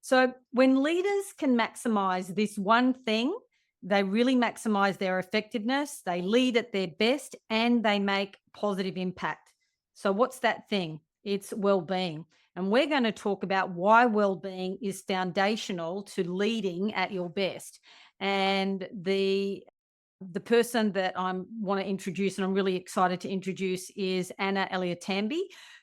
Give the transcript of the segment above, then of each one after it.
So when leaders can maximize this one thing, they really maximize their effectiveness, they lead at their best, and they make positive impact. So what's that thing? It's well-being. And we're going to talk about why well-being is foundational to leading at your best. And the person that I want to introduce, and I'm really excited to introduce, is Anna Eliatamby,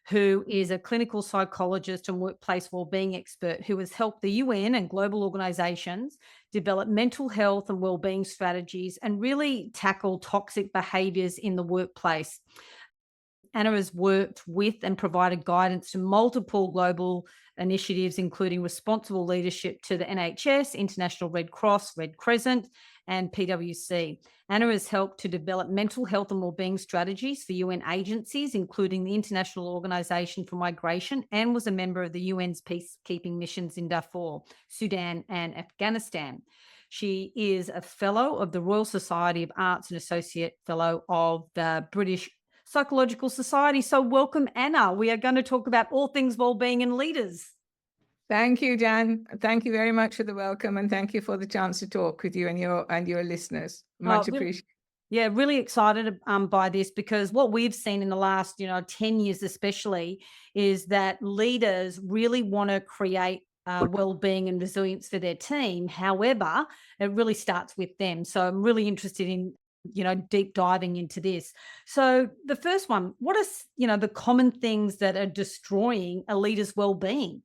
who is a clinical psychologist and workplace wellbeing expert who has helped the UN and global organizations develop mental health and wellbeing strategies and really tackle toxic behaviors in the workplace. Anna has worked with and provided guidance to multiple global initiatives, including responsible leadership to the NHS, International Red Cross, Red Crescent, and PwC. Anna has helped to develop mental health and wellbeing strategies for UN agencies, including the International Organization for Migration, and was a member of the UN's peacekeeping missions in Darfur, Sudan, and Afghanistan. She is a fellow of the Royal Society of Arts and associate fellow of the British Psychological Society. So welcome, Anna. We are going to talk about all things wellbeing and leaders. Thank you, Jan. Thank you very much for the welcome, and thank you for the chance to talk with you and your listeners. Much appreciated. Yeah, really excited by this, because what we've seen in the last 10 years especially is that leaders really want to create well-being and resilience for their team. However, it really starts with them. So I'm really interested in deep diving into this. So the first one, what are the common things that are destroying a leader's well-being?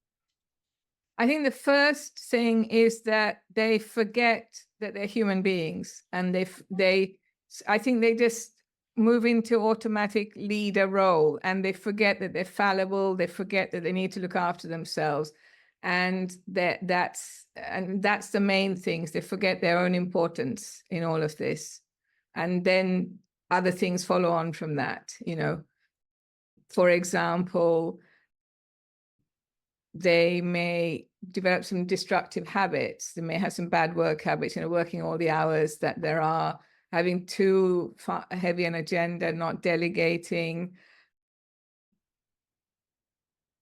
I think the first thing is that they forget that they're human beings, and I think they just move into automatic leader role, and they forget that they're fallible. They forget that they need to look after themselves, and that's the main things. They forget their own importance in all of this, and then other things follow on from that. For example, they may develop some destructive habits. They may have some bad work habits, working all the hours that there are, having too heavy an agenda, not delegating,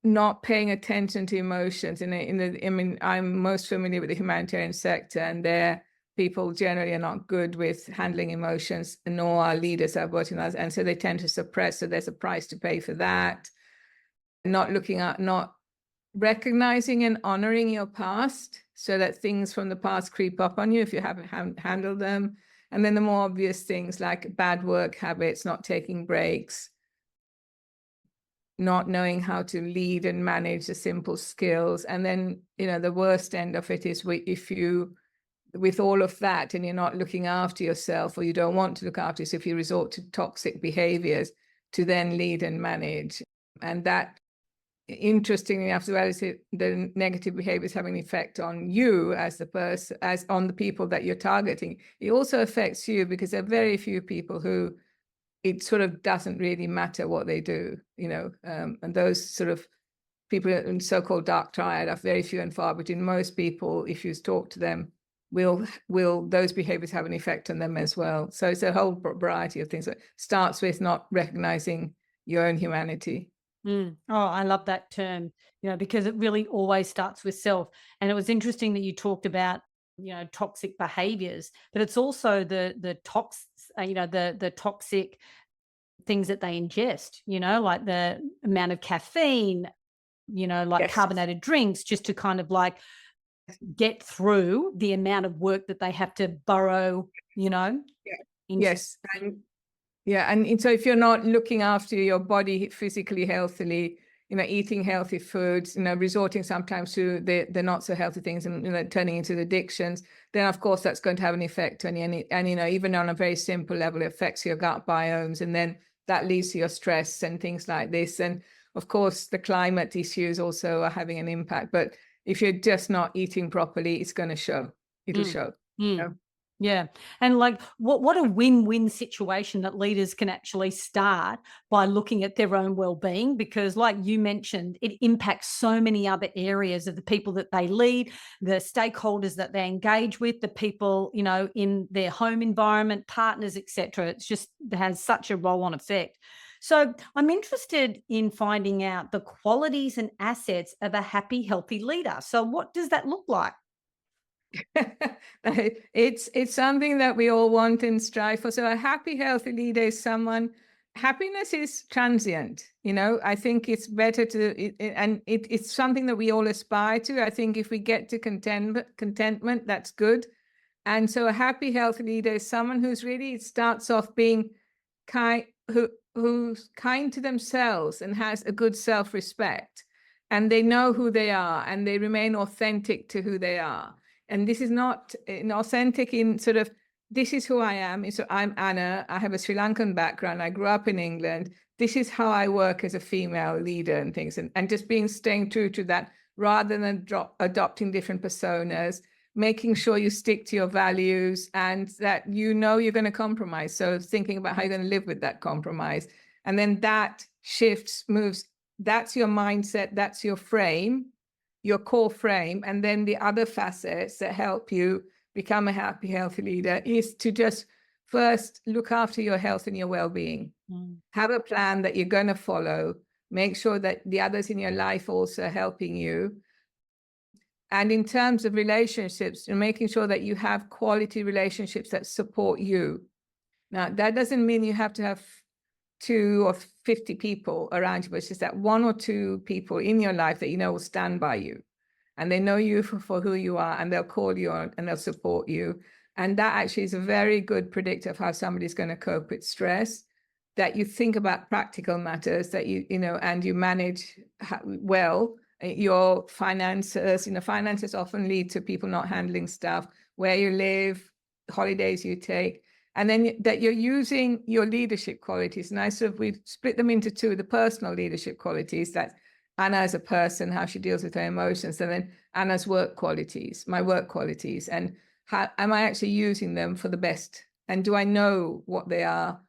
not paying attention to emotions. I'm most familiar with the humanitarian sector, and there people generally are not good with handling emotions, nor are leaders I've worked in that. And so they tend to suppress. So there's a price to pay for that. Not recognizing and honoring your past, so that things from the past creep up on you if you haven't handled them. And then the more obvious things like bad work habits, not taking breaks, not knowing how to lead and manage the simple skills. And then, the worst end of it is if you, with all of that, and you're not looking after yourself, or you don't want to look after yourself, if you resort to toxic behaviors to then lead and manage. And that, interestingly enough, as well as the negative behaviors having an effect on you as the person, as on the people that you're targeting, it also affects you, because there are very few people who it sort of doesn't really matter what they do, and those sort of people in so-called dark triad are very few and far between. Most people, if you talk to them, will those behaviors have an effect on them as well. So it's a whole variety of things. It starts with not recognizing your own humanity. Oh, I love that term, because it really always starts with self. And it was interesting that you talked about, toxic behaviors, but it's also the toxic things that they ingest, like the amount of caffeine, like Yes. carbonated drinks, just to kind of like get through the amount of work that they have to burrow, into. Yes. And so if you're not looking after your body physically healthily, eating healthy foods, resorting sometimes to the not so healthy things, and turning into addictions, then of course that's going to have an effect on you. And even on a very simple level, it affects your gut biomes, and then that leads to your stress and things like this. And of course, the climate issues also are having an impact. But if you're just not eating properly, it's going to show. It'll show. Yeah. And like what a win-win situation that leaders can actually start by looking at their own well-being, because like you mentioned, it impacts so many other areas of the people that they lead, the stakeholders that they engage with, the people, in their home environment, partners, etc. It has such a roll-on effect. So I'm interested in finding out the qualities and assets of a happy, healthy leader. So what does that look like? It's something that we all want and strive for. So a happy, healthy leader is someone. Happiness is transient. I think it's better it's something that we all aspire to. I think if we get to contentment, that's good. And so a happy, healthy leader is someone who's really starts off being kind, who's kind to themselves and has a good self-respect, and they know who they are and they remain authentic to who they are. And this is not authentic in sort of, this is who I am. So I'm Anna. I have a Sri Lankan background. I grew up in England. This is how I work as a female leader and things. And just staying true to that rather than adopting different personas, making sure you stick to your values and that you're going to compromise. So thinking about how you're going to live with that compromise. And then that shifts, moves. That's your mindset. That's your frame, your core frame. And then the other facets that help you become a happy, healthy leader is to just first look after your health and your well-being. Have a plan that you're going to follow. Make sure that the others in your life also are helping you. And in terms of relationships, you're making sure that you have quality relationships that support you. Now, that doesn't mean you have to have 2 or 50 people around you, but it's just that 1 or 2 people in your life that will stand by you. And they know you for who you are, and they'll call you on and they'll support you. And that actually is a very good predictor of how somebody's going to cope with stress, that you think about practical matters, that and you manage well your finances. Finances often lead to people not handling stuff, where you live, holidays you take, and then that you're using your leadership qualities. And we split them into 2, the personal leadership qualities, that Anna as a person, how she deals with her emotions, and then Anna's work qualities, my work qualities, and how am I actually using them for the best? And do I know what they are?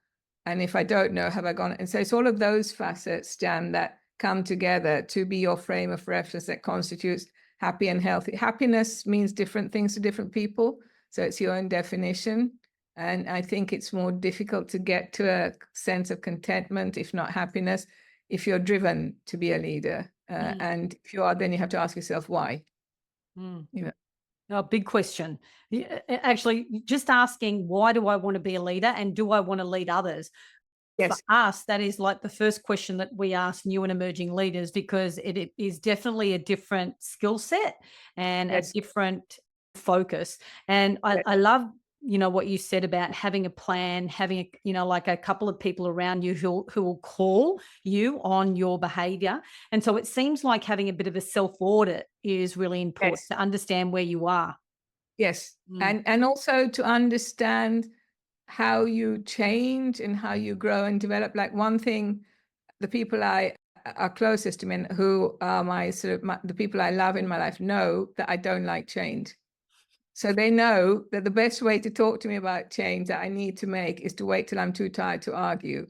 And if I don't know, have I gone? And so it's all of those facets, Jan, that come together to be your frame of reference that constitutes happy and healthy. Happiness means different things to different people. So it's your own definition. And I think it's more difficult to get to a sense of contentment, if not happiness, if you're driven to be a leader. And if you are, then you have to ask yourself why. Oh, big question. Actually, just asking, why do I want to be a leader and do I want to lead others? Yes. For us, that is like the first question that we ask new and emerging leaders, because it is definitely a different skill set and Yes. a different focus. And I love, what you said about having a plan, having like a couple of people around you who will call you on your behavior. And so it seems like having a bit of a self-audit is really important to understand where you are. Yes. And also to understand how you change and how you grow and develop. Like one thing, the people I are closest to me, who are the people I love in my life, know that I don't like change. So they know that the best way to talk to me about change that I need to make is to wait till I'm too tired to argue.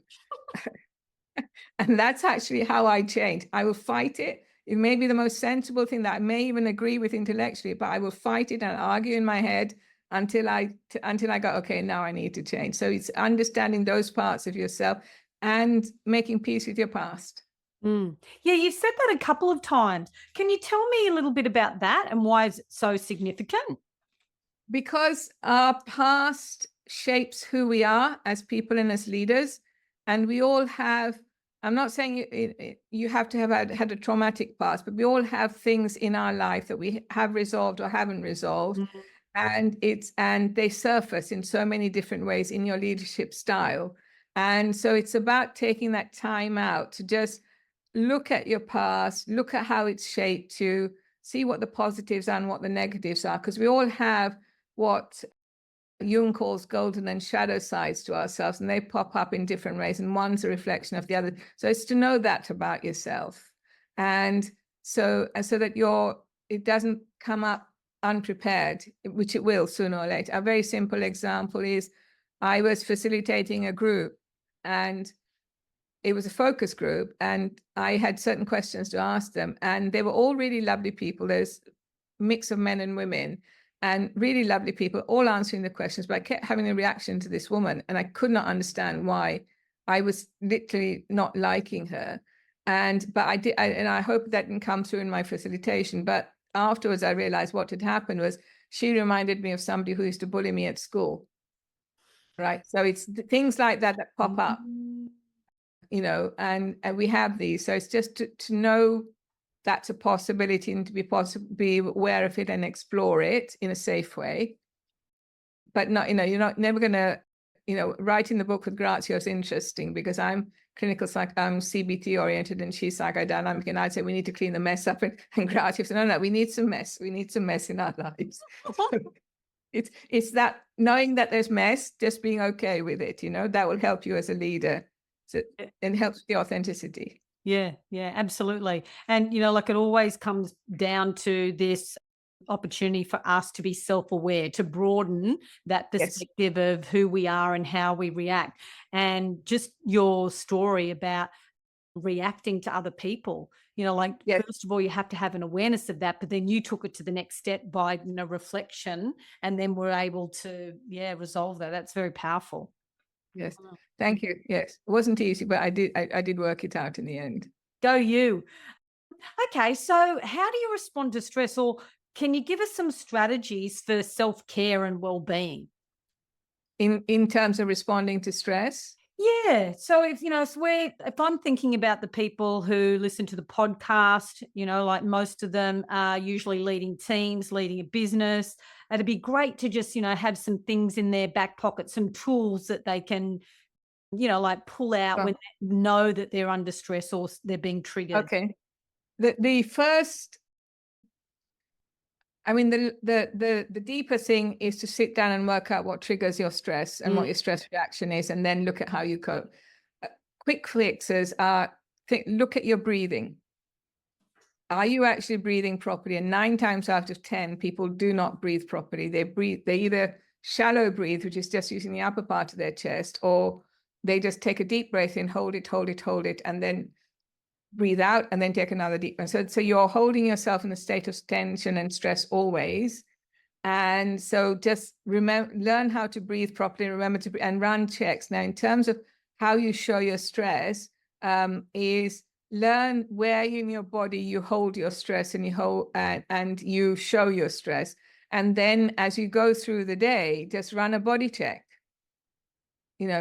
And that's actually how I change. I will fight it. It may be the most sensible thing that I may even agree with intellectually, but I will fight it and argue in my head until I go, okay, now I need to change. So it's understanding those parts of yourself and making peace with your past. Yeah, you've said that a couple of times. Can you tell me a little bit about that and why is it so significant? Because our past shapes who we are as people and as leaders. And we all have, I'm not saying you have to have had a traumatic past, but we all have things in our life that we have resolved or haven't resolved. And they surface in so many different ways in your leadership style. And so it's about taking that time out to just look at your past, look at how it's shaped you, see what the positives are and what the negatives are, because we all have what Jung calls golden and shadow sides to ourselves, and they pop up in different ways, and one's a reflection of the other. So it's to know that about yourself, and so that it doesn't come up unprepared, which it will sooner or later. A very simple example is I was facilitating a group, and it was a focus group, and I had certain questions to ask them, and they were all really lovely people. There's a mix of men and women, and really lovely people, all answering the questions, but I kept having a reaction to this woman, and I could not understand why I was literally not liking her. But I hope that didn't come through in my facilitation. But afterwards, I realized what had happened was she reminded me of somebody who used to bully me at school. Right. So it's things like that pop up, and we have these. So it's just to know that's a possibility and to be aware of it and explore it in a safe way. But not, you're not never going to, writing the book with Grazia is interesting because I'm I'm CBT oriented and she's psychodynamic. And I'd say we need to clean the mess up. And Grazia said, no, we need some mess. We need some mess in our lives. It's that knowing that there's mess, just being okay with it, that will help you as a leader. So, and helps the authenticity. Yeah, absolutely. And, like it always comes down to this opportunity for us to be self-aware, to broaden that perspective of who we are and how we react. And just your story about reacting to other people, first of all, you have to have an awareness of that, but then you took it to the next step by, reflection, and then we're able to, resolve that. That's very powerful. Yes. Thank you. Yes. It wasn't easy, but I did work it out in the end. Go you. Okay. So how do you respond to stress, or can you give us some strategies for self-care and well-being? In terms of responding to stress? Yeah. So if I'm thinking about the people who listen to the podcast, like most of them are usually leading teams, leading a business. It'd be great to just, have some things in their back pocket, some tools that they can, like pull out when they know that they're under stress or they're being triggered. Okay. The first, the deeper thing is to sit down and work out what triggers your stress and what your stress reaction is, and then look at how you cope. Quick fixes are, look at your breathing. Are you actually breathing properly? And 9 times out of 10, people do not breathe properly. They either shallow breathe, which is just using the upper part of their chest, or they just take a deep breath in, hold it, and then breathe out, and then take another deep breath. So you're holding yourself in a state of tension and stress always. And so just learn how to breathe properly, remember to and run checks. Now, in terms of how you show your stress, is learn where in your body you hold your stress and you show your stress. And then as you go through the day, just run a body check.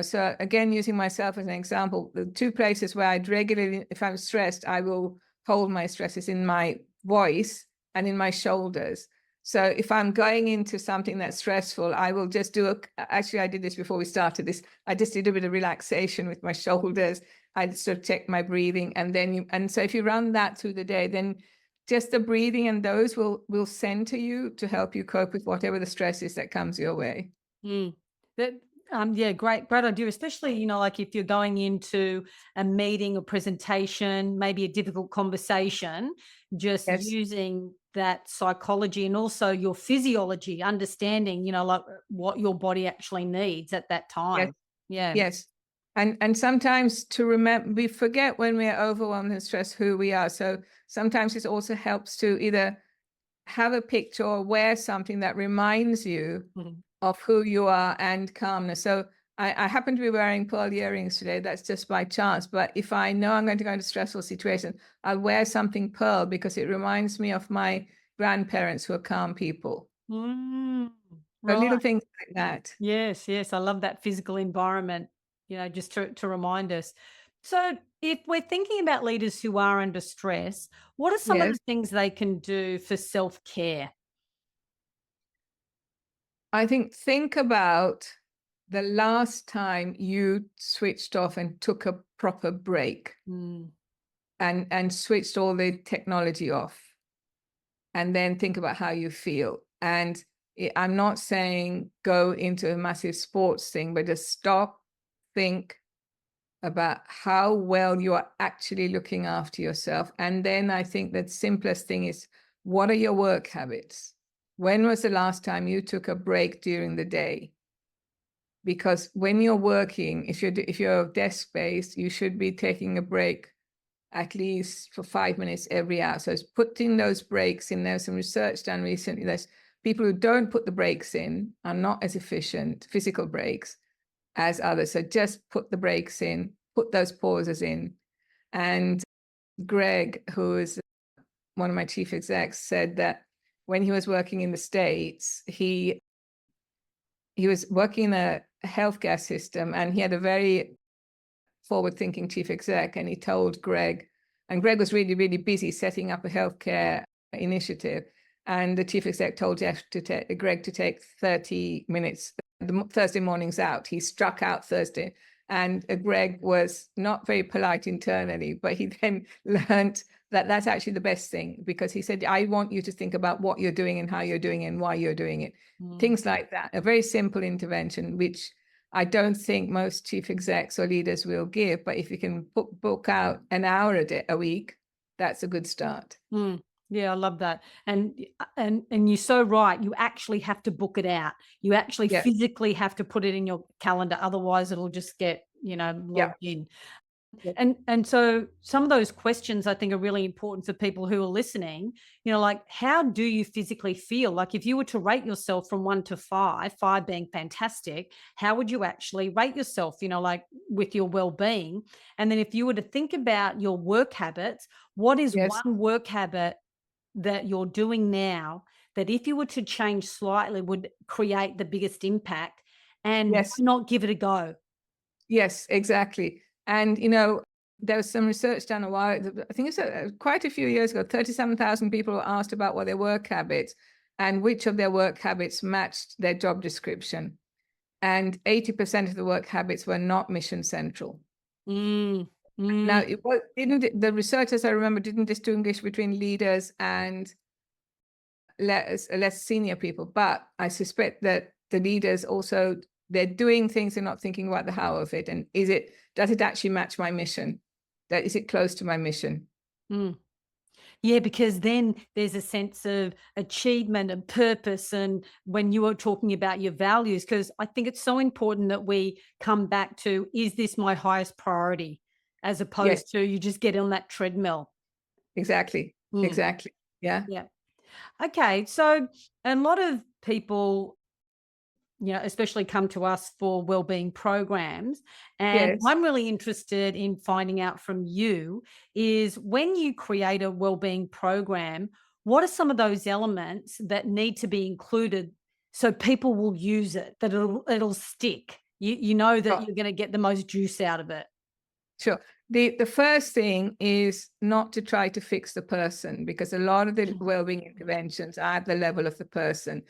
So again, using myself as an example, the 2 places where I'd regularly, if I'm stressed, I will hold my stresses in my voice and in my shoulders. So if I'm going into something that's stressful, I will just actually, I did this before we started this. I just did a bit of relaxation with my shoulders. I sort of check my breathing. And so if you run that through the day, then just the breathing and those will center you to help you cope with whatever the stress is that comes your way. Great idea, especially, like if you're going into a meeting or presentation, maybe a difficult conversation, just using that psychology and also your physiology, understanding, like what your body actually needs at that time. Yes. And sometimes to remember, we forget when we're overwhelmed and stressed who we are. So sometimes it also helps to either have a picture or wear something that reminds you of who you are and calmness. So I happen to be wearing pearl earrings today. That's just by chance. But if I know I'm going to go into a stressful situation, I'll wear something pearl because it reminds me of my grandparents who are calm people. Right. Little things like that. Yes. I love that physical environment, just to remind us. So if we're thinking about leaders who are under stress, what are some of the things they can do for self-care? I think about the last time you switched off and took a proper break and switched all the technology off, and then think about how you feel. And I'm not saying go into a massive sports thing, but just stop, think about how well you are actually looking after yourself. And then I think the simplest thing is, what are your work habits? When was the last time you took a break during the day? Because when you're working, if you're desk-based, you should be taking a break at least for 5 minutes every hour. So it's putting those breaks in. There's some research done recently. There's people who don't put the breaks in are not as efficient, physical breaks, as others. So just put the brakes in, put those pauses in. And Greg, who is one of my chief execs, said that when he was working in the States, he was working in a healthcare system, and he had a very forward-thinking chief exec, and he told Greg, and Greg was really, really busy setting up a healthcare initiative, and the chief exec told Greg to take 30 minutes the Thursday mornings out. He struck out Thursday, and Greg was not very polite internally, but he then learned that that's actually the best thing, because he said, I want you to think about what you're doing and how you're doing it and why you're doing it. Things like that, a very simple intervention, which I don't think most chief execs or leaders will give, but if you can book out an hour a week, that's a good start. Yeah, I love that. And you're so right. You actually have to book it out. You actually physically have to put it in your calendar. Otherwise it'll just get, logged in. And so some of those questions I think are really important for people who are listening, like, how do you physically feel? Like, if you were to rate yourself from 1 to 5, 5 being fantastic, how would you actually rate yourself, like with your well-being? And then if you were to think about your work habits, what is one work habit that you're doing now that if you were to change slightly would create the biggest impact, and why not give it a go? Yes, exactly. And, there was some research done a while, I think it's quite a few years ago, 37,000 people were asked about what their work habits and which of their work habits matched their job description. And 80% of the work habits were not mission central. Now, the researchers, I remember, didn't distinguish between leaders and less senior people, but I suspect that the leaders also, they're doing things, they're not thinking about the how of it. And does it actually match my mission? Is it close to my mission? Yeah, because then there's a sense of achievement and purpose. And when you were talking about your values, because I think it's so important that we come back to, is this my highest priority? As opposed to you just get on that treadmill. Exactly. Exactly. Yeah. Yeah. Okay. So a lot of people, especially come to us for wellbeing programs. And I'm really interested in finding out from you is, when you create a wellbeing program, what are some of those elements that need to be included so people will use it, that it'll stick? You know that you're going to get the most juice out of it. Sure. The first thing is not to try to fix the person, because a lot of the wellbeing interventions are at the level of the person.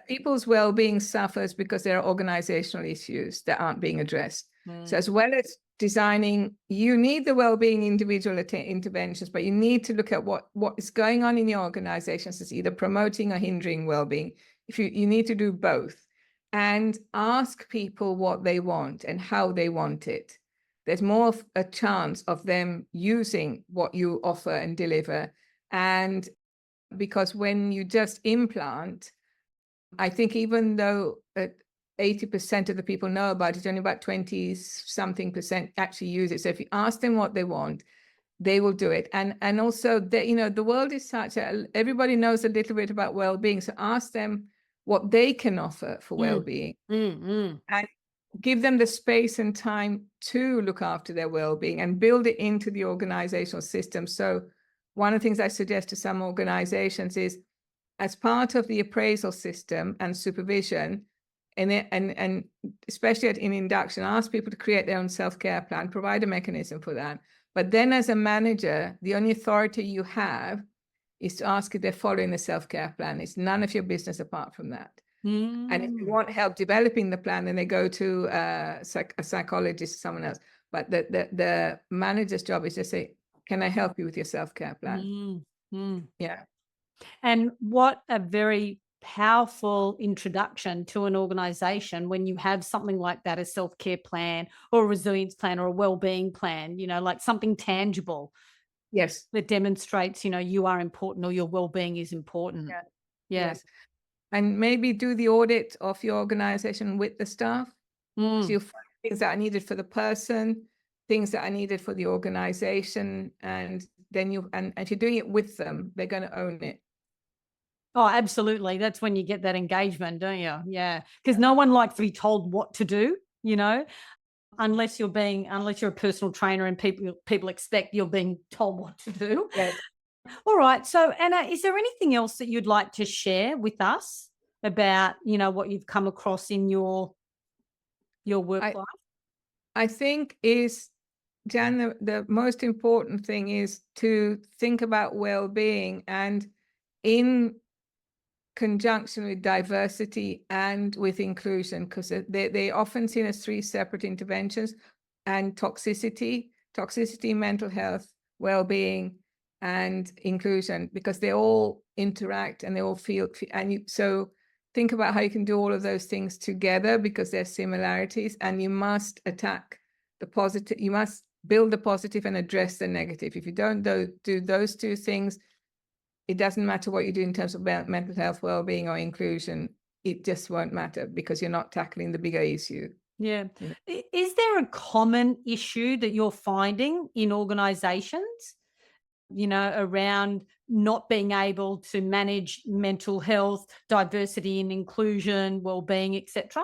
People's wellbeing suffers because there are organizational issues that aren't being addressed. So as well as designing, you need the wellbeing individual interventions, but you need to look at what is going on in your organizations that's either promoting or hindering wellbeing. You need to do both, and ask people what they want and how they want it. There's more of a chance of them using what you offer and deliver. And because when you just implant, I think even though 80% of the people know about it, only about 20-something% actually use it. So if you ask them what they want, they will do it. And also, the world is such that everybody knows a little bit about well-being. So ask them what they can offer for well-being. And give them the space and time to look after their well-being and build it into the organizational system. So one of the things I suggest to some organizations is, as part of the appraisal system and supervision, and especially in induction, ask people to create their own self-care plan, provide a mechanism for that. But then as a manager, the only authority you have is to ask if they're following the self-care plan. It's none of your business apart from that. And if you want help developing the plan, then they go to a psychologist or someone else. But the manager's job is to say, can I help you with your self-care plan? Yeah. And what a very powerful introduction to an organization when you have something like that, a self-care plan or a resilience plan or a well-being plan, like something tangible. Yes. That demonstrates, you are important, or your well-being is important. Yeah. Yeah. Yes. And maybe do the audit of your organization with the staff. So you'll find things that are needed for the person, things that are needed for the organization, and then and if you're doing it with them, they're going to own it. Oh, absolutely. That's when you get that engagement, don't you? Yeah. Because no one likes to be told what to do. you know, unless you're a personal trainer and people expect you're being told what to do. Yes. All right. So, Anna, is there anything else that you'd like to share with us about, what you've come across in your work I life? I think is, Jan, the most important thing is to think about well-being, and in conjunction with diversity and with inclusion, because they often seen as three separate interventions, and toxicity, mental health, well-being, and inclusion, because they all interact and they all feel, so think about how you can do all of those things together, because there's similarities, and you must attack the positive, you must build the positive and address the negative. If you don't do those two things, it doesn't matter what you do in terms of mental health, well-being, or inclusion. It just won't matter, because you're not tackling the bigger issue. Yeah. You know? Is there a common issue that you're finding in organizations, around not being able to manage mental health, diversity and inclusion, well-being, etc.?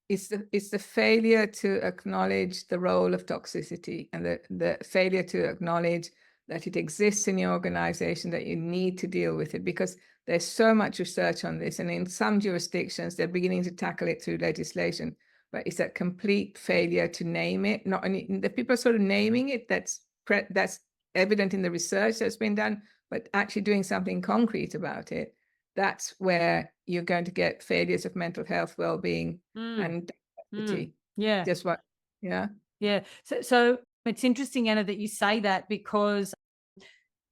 It's the failure to acknowledge the role of toxicity, and the failure to acknowledge that it exists in your organization, that you need to deal with it, because there's so much research on this, and in some jurisdictions they're beginning to tackle it through legislation, but it's that complete failure to name it. Not only the people are sort of naming it, that's evident in the research that's been done, but actually doing something concrete about it, that's where you're going to get failures of mental health, well-being, and diversity. Yeah. Just what, yeah. Yeah. So it's interesting, Anna, that you say that, because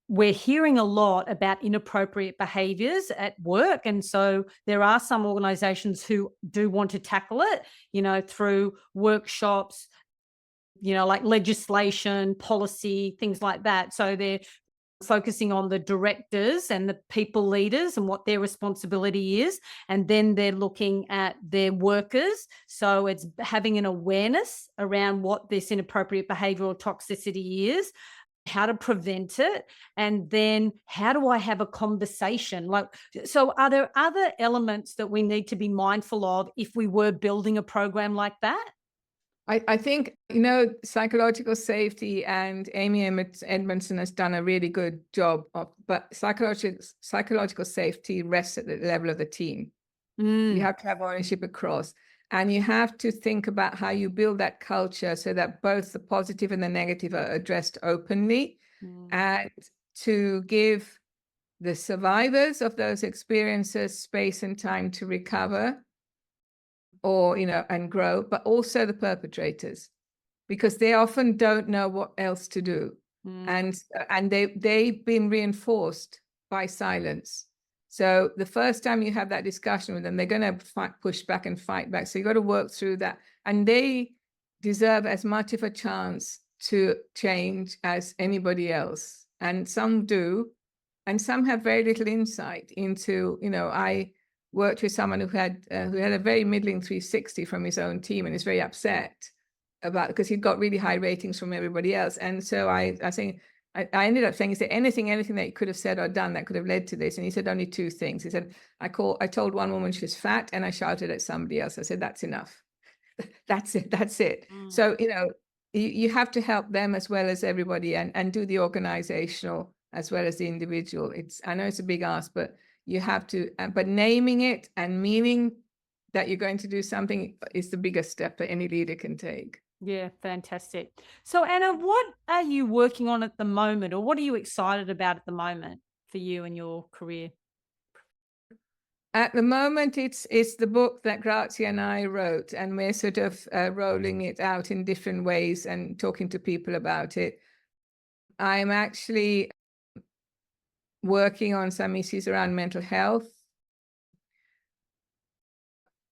we're hearing a lot about inappropriate behaviours at work. And so there are some organisations who do want to tackle it, through workshops, like legislation, policy, things like that. So they're focusing on the directors and the people leaders and what their responsibility is. And then they're looking at their workers. So it's having an awareness around what this inappropriate behavior or toxicity is, how to prevent it, and then how do I have a conversation? So are there other elements that we need to be mindful of if we were building a program like that? I think, psychological safety, and Amy Edmondson has done a really good job of, but psychological safety rests at the level of the team. You have to have ownership across, and you have to think about how you build that culture so that both the positive and the negative are addressed openly, and to give the survivors of those experiences space and time to recover, or and grow, but also the perpetrators, because they often don't know what else to do, and they've been reinforced by silence. So the first time you have that discussion with them, they're going to push back and fight back. So you got to work through that, and they deserve as much of a chance to change as anybody else. And some do, and some have very little insight into. I worked with someone who had a very middling 360 from his own team, and is very upset about, because he'd got really high ratings from everybody else. And so I ended up saying, is there anything that you could have said or done that could have led to this? And he said only two things. He said, I told one woman she was fat, and I shouted at somebody else. I said, that's enough. That's it. So you have to help them as well as everybody, and do the organizational as well as the individual. I know it's a big ask, but you have to, but naming it and meaning that you're going to do something is the biggest step that any leader can take. Yeah, fantastic. So Anna, what are you working on at the moment, or what are you excited about at the moment for you and your career? At the moment, it's the book that Grazia and I wrote, and we're sort of rolling it out in different ways and talking to people about it. I'm actually working on some issues around mental health,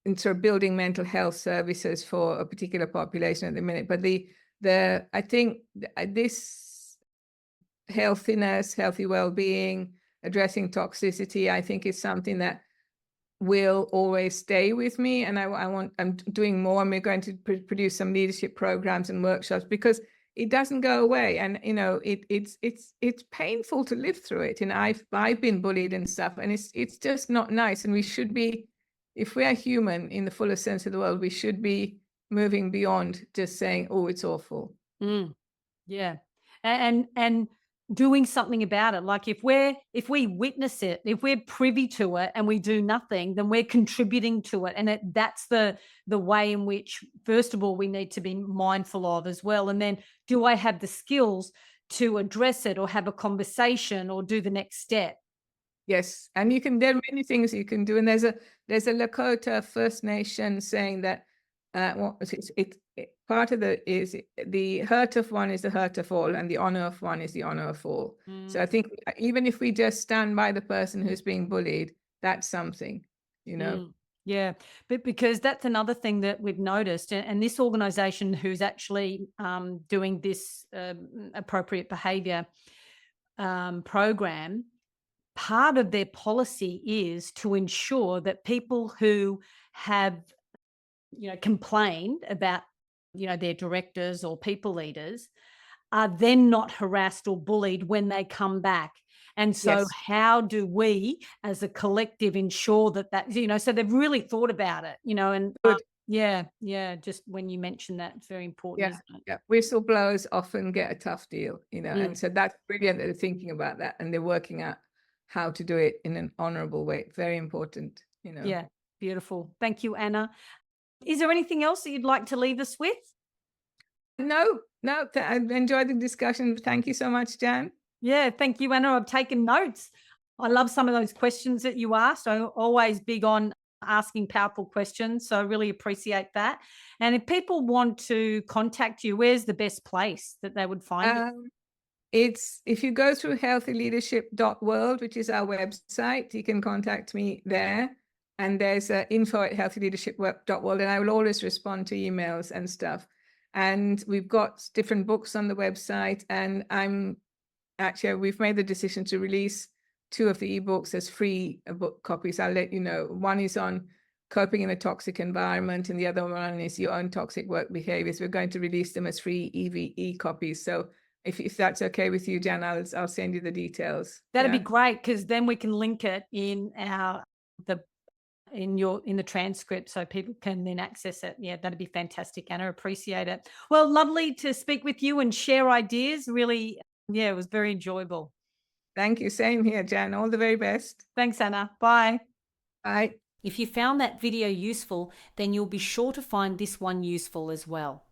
and sort of building mental health services for a particular population at the minute. But I think this healthy well-being, addressing toxicity, I think is something that will always stay with me. And I'm doing more, and we're going to produce some leadership programs and workshops, because it doesn't go away. And it's painful to live through it. And I've been bullied and stuff, and it's just not nice. And we should be, if we are human in the fullest sense of the word, we should be moving beyond just saying, oh, it's awful. Mm. Yeah. And doing something about it. Like if we witness it, if we're privy to it and we do nothing, then we're contributing to it. And that's the way in which, first of all, we need to be mindful of as well. And then, do I have the skills to address it or have a conversation or do the next step? Yes, and there are many things you can do. And there's a Lakota First Nation saying that part of the hurt of one is the hurt of all, and the honor of one is the honor of all. So I think even if we just stand by the person who's being bullied, that's something, you know. Yeah, but because that's another thing that we've noticed, and this organization who's actually doing this appropriate behavior program, part of their policy is to ensure that people who have, complained about, their directors or people leaders are then not harassed or bullied when they come back. And so Yes. how do we as a collective ensure that, so they've really thought about it, and Good. yeah, just when you mentioned that, it's very important, Yeah, isn't it? yeah. Whistleblowers often get a tough deal, and Mm. so that's brilliant that they're thinking about that and they're working out how to do it in an honorable way. Very important. Yeah, beautiful. Thank you, Anna. Is there anything else that you'd like to leave us with? No, I enjoyed the discussion. Thank you so much, Jan. Yeah, thank you, Anna. I've taken notes. I love some of those questions that you asked. I'm always big on asking powerful questions, so I really appreciate that. And if people want to contact you, where's the best place that they would find you? It's if you go through healthyleadership.world, which is our website, you can contact me there. And there's info@healthyleadership.world, and I will always respond to emails and stuff. And we've got different books on the website, and we've made the decision to release 2 of the ebooks as free book copies. I'll let you know. One is on coping in a toxic environment, and the other one is your own toxic work behaviors. We're going to release them as free EVE copies. So if that's okay with you, Jan, I'll send you the details. That'd be great, because then we can link it in the transcript so people can then access it. Yeah, that'd be fantastic, Anna. Appreciate it. Well, lovely to speak with you and share ideas. Really, yeah, it was very enjoyable. Thank you. Same here, Jan. All the very best. Thanks, Anna. Bye. Bye. If you found that video useful, then you'll be sure to find this one useful as well.